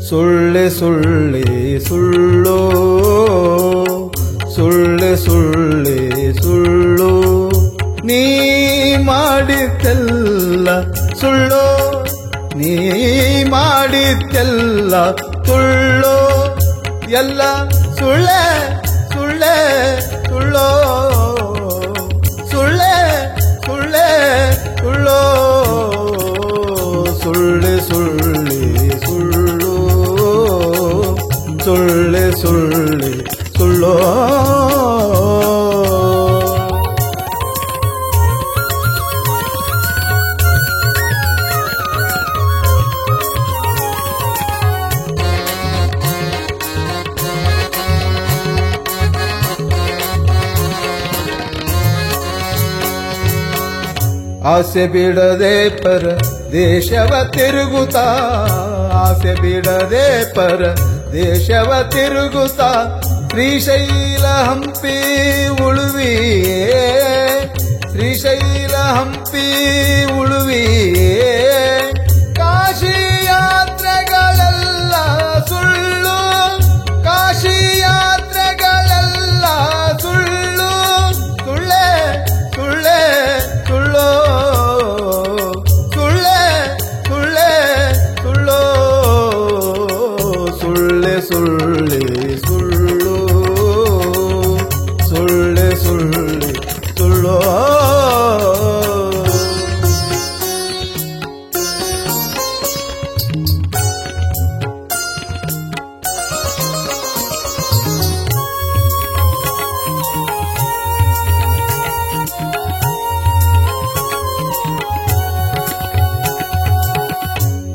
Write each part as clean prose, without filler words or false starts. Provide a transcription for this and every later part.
ಸುಳ್ಳೆ ಸುಳ್ಳೆ ಸುಳ್ಳು ಸುಳ್ಳೆ ಸುಳ್ಳೆ ಸುಳ್ಳು ನೀ ಮಾಡಿದ್ದೆಲ್ಲ ಸುಳ್ಳು ನೀ ಮಾಡಿದ್ದೆಲ್ಲ ಸುಳ್ಳು ಎಲ್ಲ ಸುಳ್ಳೆ ಸುಳ್ಳೆ ಸುಳ್ಳು ಸುಳ್ಳೆ ಸುಳ್ಳೆ ಸುಳ್ಳು ಸುಳ್ಳೆ ಸುಳ್ಳೆ ಸುಳ್ಳು ಸುಳ್ಳೆ ಸುಳ್ಳೆ ಸುಳ್ಳು ಆಸೆ ಬಿಡದೆ ಪರ ದೇಶವ ತಿರುಗುತ್ತಾ ಆಸೆ ಬಿಡದೆ ಪರ ದೇಶವ ತಿರುಗುತ್ತಾ ಶ್ರೀಶೈಲ ಹಂಪಿ ಉಳುವಿಯೇ ಶ್ರೀಶೈಲ ಹಂಪಿ ಉಳುವಿಯೇ ಕಾಶಿ ಯಾತ್ರೆಗಳೆಲ್ಲ ಸುಳ್ಳು ಕಾಶಿ ಯಾತ್ರೆಗಳೆಲ್ಲ ಸುಳ್ಳು ಸುಳ್ಳೆ ಸುಳ್ಳೆ ಸುಳ್ಳು ಸುಳ್ಳೆ ಸುಳ್ಳೆ ಸುಳ್ಳು ಸುಳ್ಳೆ ಸುಳ್ಳೆ ಸುಳ್ಳು ಸುಳ್ಳೆ ಸುಳ್ಳೆ ಸುಳ್ಳು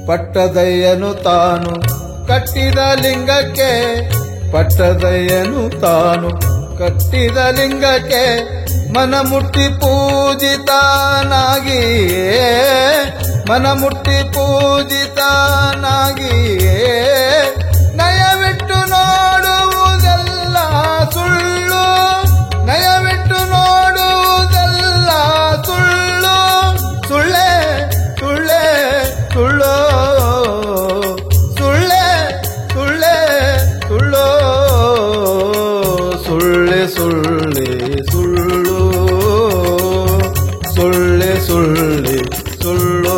ಪಟ್ಟದಯ್ಯನು ತಾನು ಕಟ್ಟಿದ ಲಿಂಗಕ್ಕೆ ಪಟ್ಟದಯ್ಯನು ತಾನು ಕಟ್ಟಿದ ಲಿಂಗಕ್ಕೆ ಮನ ಮುಟ್ಟಿ ಪೂಜಿತನಾಗಿಯೇ ಮನ ಮುಟ್ಟಿ ಪೂಜಿತನಾಗಿಯೇ ನಯವಿಟ್ಟು ನೋಡುವುದೆಲ್ಲ ಸುಳ್ಳು ನಯವಿಟ್ಟು ನೋಡುವುದೆಲ್ಲ ಸುಳ್ಳು ಸುಳ್ಳೆ ಸುಳ್ಳೆ ಸುಳ್ಳು ಸುಳ್ಳೆ ಸುಳ್ಳೆ ಸುಳ್ಳು ಸುಳ್ಳೆ ಸುಳ್ಳೆ ಸುಳ್ಳು ಸುಳ್ಳೆ ಸುಳ್ಳೆ ಸುಳ್ಳು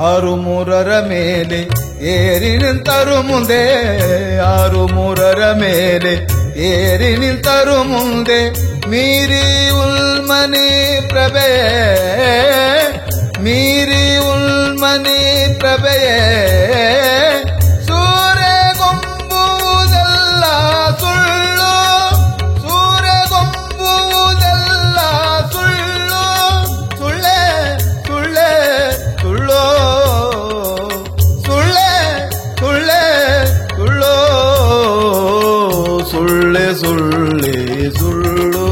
ಆರು ಮೂರರ ಮೇಲೆ ಏರಿ ನಿಂತರು ಮುಂದೆ ಆರು ಮೂರರ ಮೇಲೆ ಏರಿ ನಿಂತರು ಮುಂದೆ ಮೀರಿ ಉಲ್ಮನಿ ಪ್ರಭೆಯೇ ಮೀರಿ ಉಲ್ಮನಿ ಪ್ರಭೆಯೇ ಸೂರ್ಯಗೊಂಬುವುದೆಲ್ಲ ಸುಳ್ಳು ಸೂರ್ಯಗೊಂಬುವುದೆಲ್ಲ ಸುಳ್ಳು ಸುಳ್ಳೆ ಸುಳ್ಳೆ ಸುಳ್ಳು ಸುಳ್ಳೆ ಸುಳ್ಳೆ ಸುಳ್ಳು ಸುಳ್ಳೆ ಸುಳ್ಳೆ ಸುಳ್ಳು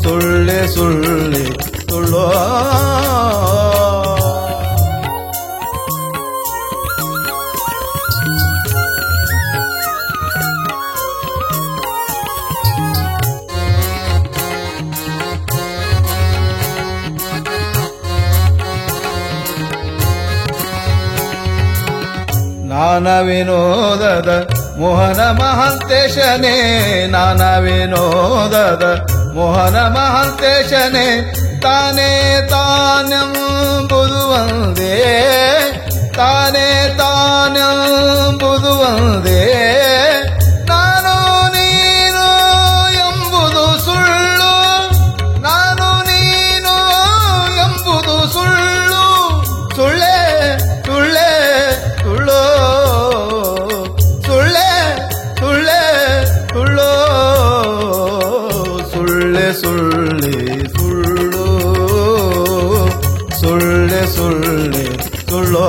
ಸುಳ್ಳೆ ಸುಳ್ಳೆ ಸುಳ್ಳು ನಾನ ವಿನೋದದ ಮೋಹನ ಮಹಾಂತೇಶನೇ ನಾನ ವಿನೋದದ ಮೋಹನ ಮಹಾಂತೇಶನೇ ತಾನೇ ತಾನೆಂಬುದು ಒಂದೇ ತಾನೇ ತಾನೆಂಬುದು ಒಂದೇ ನಾನು ನೀನು ಎಂಬುದು ಸುಳ್ಳು ನಾನು ನೀನು ಎಂಬುದು ಸುಳ್ಳು ಸುಳ್ಳೆ ಸುಳ್ಳೆ ಸುಳ್ಳು ಸುಳ್ಳೆ ಸುಳ್ಳೆ ಸುಳ್ಳು ಸುಳ್ಳೆ ಸುಳ್ಳೆ ಸುಳ್ಳು ಸುಳ್ಳೆ ಸುಳ್ಳೆ ಸುಳ್ಳು